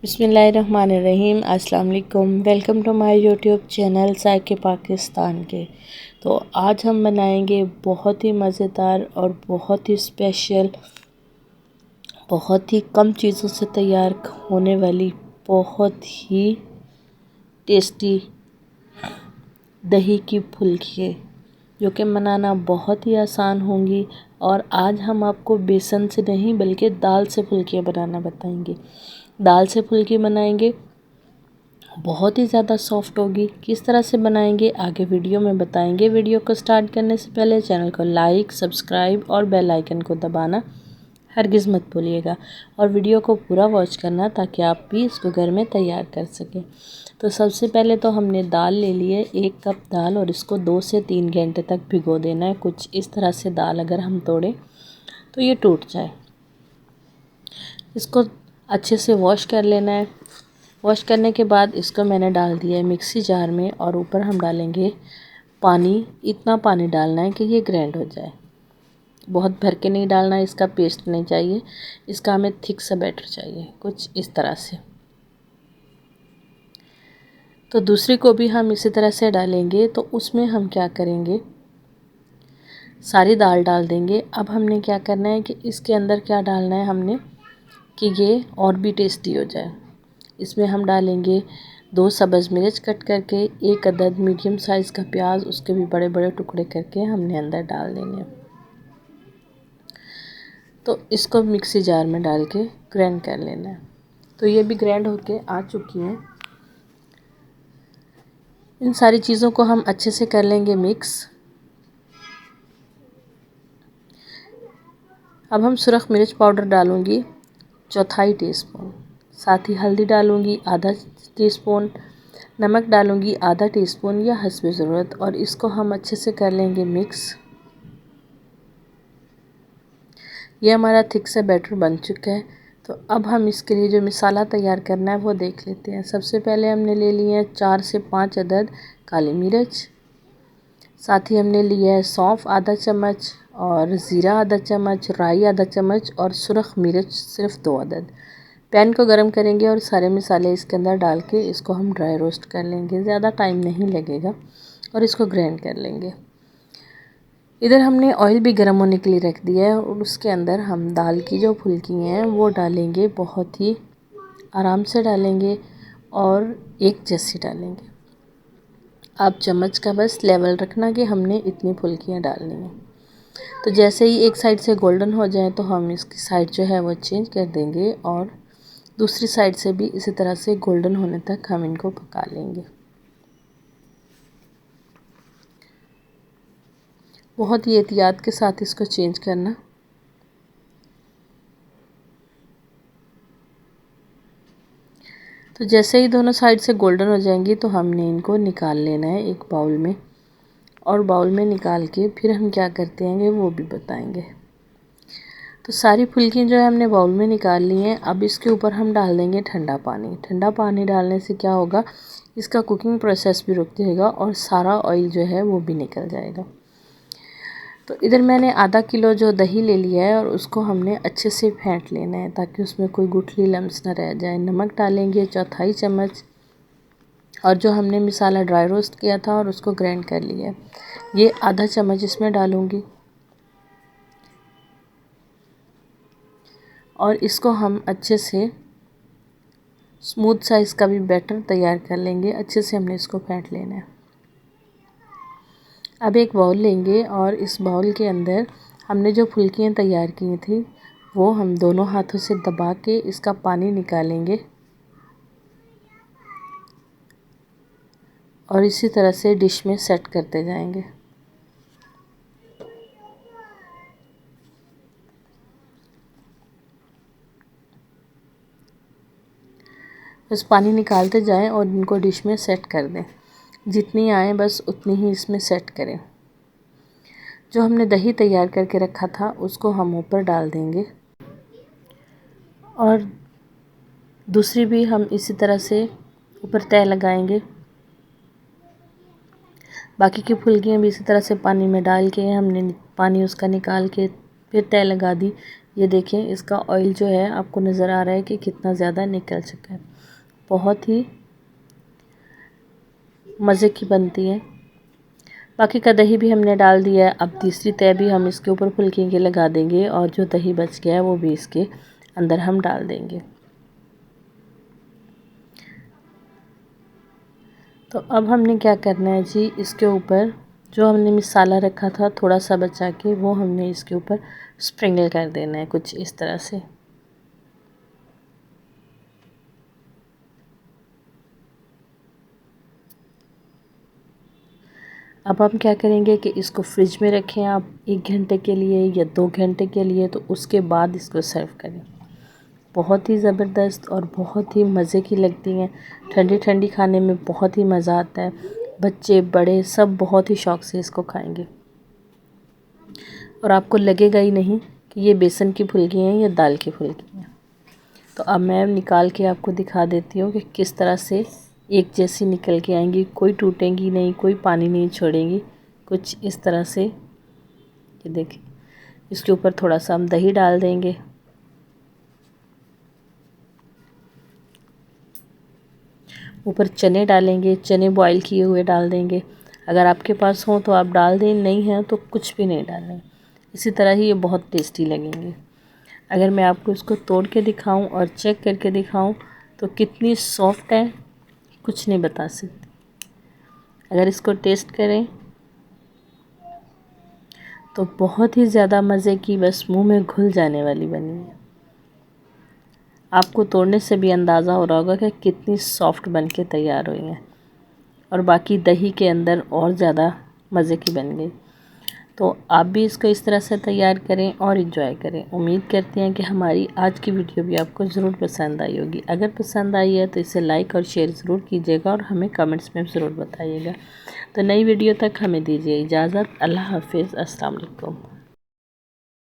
बिस्मिल्लाहिर्रहमानिर्रहीम। अस्सलाम वालेकुम। Welcome to my YouTube channel जायके पाकिस्तान के। तो आज हम बनाएंगे बहुत ही मज़ेदार और बहुत ही स्पेशल, बहुत ही कम चीज़ों से तैयार होने वाली बहुत ही टेस्टी दही की फुल्की, जो कि बनाना बहुत ही आसान होंगी। और आज हम आपको बेसन से नहीं बल्कि दाल से फुल्कियाँ बनाना बताएंगे। दाल से फुल्की बनाएंगे, बहुत ही ज़्यादा सॉफ्ट होगी। किस तरह से बनाएंगे आगे वीडियो में बताएंगे। वीडियो को स्टार्ट करने से पहले चैनल को लाइक, सब्सक्राइब और बेल आइकन को दबाना हरगिज़ मत भूलिएगा, और वीडियो को पूरा वॉच करना ताकि आप भी इसको घर में तैयार कर सकें। तो सबसे पहले तो हमने दाल ले ली है, 1 कप दाल, और इसको 2 से 3 घंटे तक भिगो देना है। कुछ इस तरह से दाल अगर हम तोड़ें तो ये टूट जाए। इसको अच्छे से वॉश कर लेना है। वॉश करने के बाद इसको मैंने डाल दिया है मिक्सी जार में, और ऊपर हम डालेंगे पानी। इतना पानी डालना है कि ये ग्राइंड हो जाए। बहुत भर के नहीं डालना है, इसका पेस्ट नहीं चाहिए, इसका हमें थिक सा बैटर चाहिए, कुछ इस तरह से। तो दूसरी को भी हम इसी तरह से डालेंगे। तो उसमें हम क्या करेंगे, सारी दाल डाल देंगे। अब हमने क्या करना है कि इसके अंदर क्या डालना है हमने, कि ये और भी टेस्टी हो जाए। इसमें हम डालेंगे 2 सब्ज़ मिर्च कट करके, 1 अदद मीडियम साइज़ का प्याज, उसके भी बड़े बड़े टुकड़े करके हमने अंदर डाल देंगे। तो इसको मिक्सी जार में डाल के ग्राइंड कर लेना है। तो ये भी ग्राइंड होके आ चुकी हैं। इन सारी चीज़ों को हम अच्छे से कर लेंगे मिक्स। अब हम सुरख मिर्च पाउडर डालूंगी 1/4 टीस्पून, साथ ही हल्दी डालूंगी आधा टीस्पून, नमक डालूंगी आधा टीस्पून या हस्बे ज़रूरत, और इसको हम अच्छे से कर लेंगे मिक्स। ये हमारा थिक से बैटर बन चुका है। तो अब हम इसके लिए जो मसाला तैयार करना है वो देख लेते हैं। सबसे पहले हमने ले लिए हैं 4 से 5 अदद काली मिर्च, साथ ही हमने लिया है सौंफ आधा चम्मच, और ज़ीरा आधा चम्मच, राई आधा चम्मच, और सुरख मिर्च सिर्फ 2 अदद। पैन को गरम करेंगे और सारे मसाले इसके अंदर डाल के इसको हम ड्राई रोस्ट कर लेंगे। ज़्यादा टाइम नहीं लगेगा, और इसको ग्राइंड कर लेंगे। इधर हमने ऑयल भी गर्म होने के लिए रख दिया है, और उसके अंदर हम दाल की जो फुल्की हैं वो डालेंगे। बहुत ही आराम से डालेंगे और एक जैसी डालेंगे। आप चम्मच का बस लेवल रखना कि हमने इतनी फुल्कियाँ डालनी हैं। तो जैसे ही एक साइड से गोल्डन हो जाए तो हम इसकी साइड जो है वो चेंज कर देंगे, और दूसरी साइड से भी इसी तरह से गोल्डन होने तक हम इनको पका लेंगे। बहुत ही एहतियात के साथ इसको चेंज करना। तो जैसे ही दोनों साइड से गोल्डन हो जाएंगी तो हमने इनको निकाल लेना है एक बाउल में, और बाउल में निकाल के फिर हम क्या करते हैं वो भी बताएंगे। तो सारी फुल्कियाँ जो है हमने बाउल में निकाल ली हैं। अब इसके ऊपर हम डाल देंगे ठंडा पानी। ठंडा पानी डालने से क्या होगा, इसका कुकिंग प्रोसेस भी रुक जाएगा और सारा ऑयल जो है वो भी निकल जाएगा। तो इधर मैंने आधा किलो जो दही ले लिया है, और उसको हमने अच्छे से फेंट लेना है ताकि उसमें कोई गुठली लम्स ना रह जाए। नमक डालेंगे 1/4 चम्मच, और जो हमने मसाला ड्राई रोस्ट किया था और उसको ग्राइंड कर लिया है, ये आधा चम्मच इसमें डालूंगी। और इसको हम अच्छे से स्मूथ साइज़ का भी बैटर तैयार कर लेंगे। अच्छे से हमने इसको फेंट लेना है। अब एक बाउल लेंगे, और इस बाउल के अंदर हमने जो फुल्कियाँ तैयार की थी वो हम दोनों हाथों से दबा के इसका पानी निकालेंगे, और इसी तरह से डिश में सेट करते जाएंगे। बस पानी निकालते जाएं और इनको डिश में सेट कर दें। जितनी आए बस उतनी ही इसमें सेट करें। जो हमने दही तैयार करके रखा था उसको हम ऊपर डाल देंगे, और दूसरी भी हम इसी तरह से ऊपर तय लगाएंगे। बाकी की फुल्कियाँ भी इसी तरह से पानी में डाल के हमने पानी उसका निकाल के फिर तय लगा दी। ये देखें, इसका ऑयल जो है आपको नज़र आ रहा है कि कितना ज़्यादा निकल चुका है। बहुत ही मज़े की बनती है। बाकी का दही भी हमने डाल दिया है। अब तीसरी तह भी हम इसके ऊपर फुल्की के लगा देंगे और जो दही बच गया है वो भी इसके अंदर हम डाल देंगे। तो अब हमने क्या करना है जी, इसके ऊपर जो हमने मसाला रखा था थोड़ा सा बचा के, वो हमने इसके ऊपर स्प्रिंकल कर देना है कुछ इस तरह से। अब हम क्या करेंगे कि इसको फ्रिज में रखें आप 1 घंटे के लिए या 2 घंटे के लिए, तो उसके बाद इसको सर्व करें। बहुत ही ज़बरदस्त और बहुत ही मज़े की लगती हैं। ठंडी ठंडी खाने में बहुत ही मज़ा आता है। बच्चे बड़े सब बहुत ही शौक़ से इसको खाएंगे और आपको लगेगा ही नहीं कि ये बेसन की फुल्की हैं या दाल की फुल्की हैं। तो अब मैं निकाल के आपको दिखा देती हूँ कि किस तरह से एक जैसी निकल के आएंगी, कोई टूटेंगी नहीं, कोई पानी नहीं छोड़ेंगी, कुछ इस तरह से। ये देखिए, इसके ऊपर थोड़ा सा हम दही डाल देंगे। ऊपर चने डालेंगे, चने बॉईल किए हुए डाल देंगे। अगर आपके पास हो तो आप डाल दें, नहीं है तो कुछ भी नहीं डालें। इसी तरह ही ये बहुत टेस्टी लगेंगे। अगर मैं आपको इसको तोड़ के दिखाऊं और चेक करके दिखाऊं तो कितनी सॉफ्ट है, कुछ नहीं बता सकती। अगर इसको टेस्ट करें तो बहुत ही ज़्यादा मज़े की, बस मुंह में घुल जाने वाली बनी है। आपको तोड़ने से भी अंदाज़ा हो रहा होगा कि कितनी सॉफ्ट बन के तैयार हुई हैं और बाकी दही के अंदर और ज़्यादा मज़े की बन गई। तो आप भी इसको इस तरह से तैयार करें और इन्जॉय करें। उम्मीद करते हैं कि हमारी आज की वीडियो भी आपको ज़रूर पसंद आई होगी। अगर पसंद आई है तो इसे लाइक और शेयर ज़रूर कीजिएगा और हमें कमेंट्स में ज़रूर बताइएगा। तो नई वीडियो तक हमें दीजिए इजाज़त। अल्लाह हाफिज़। अस्सलाम वालेकुम।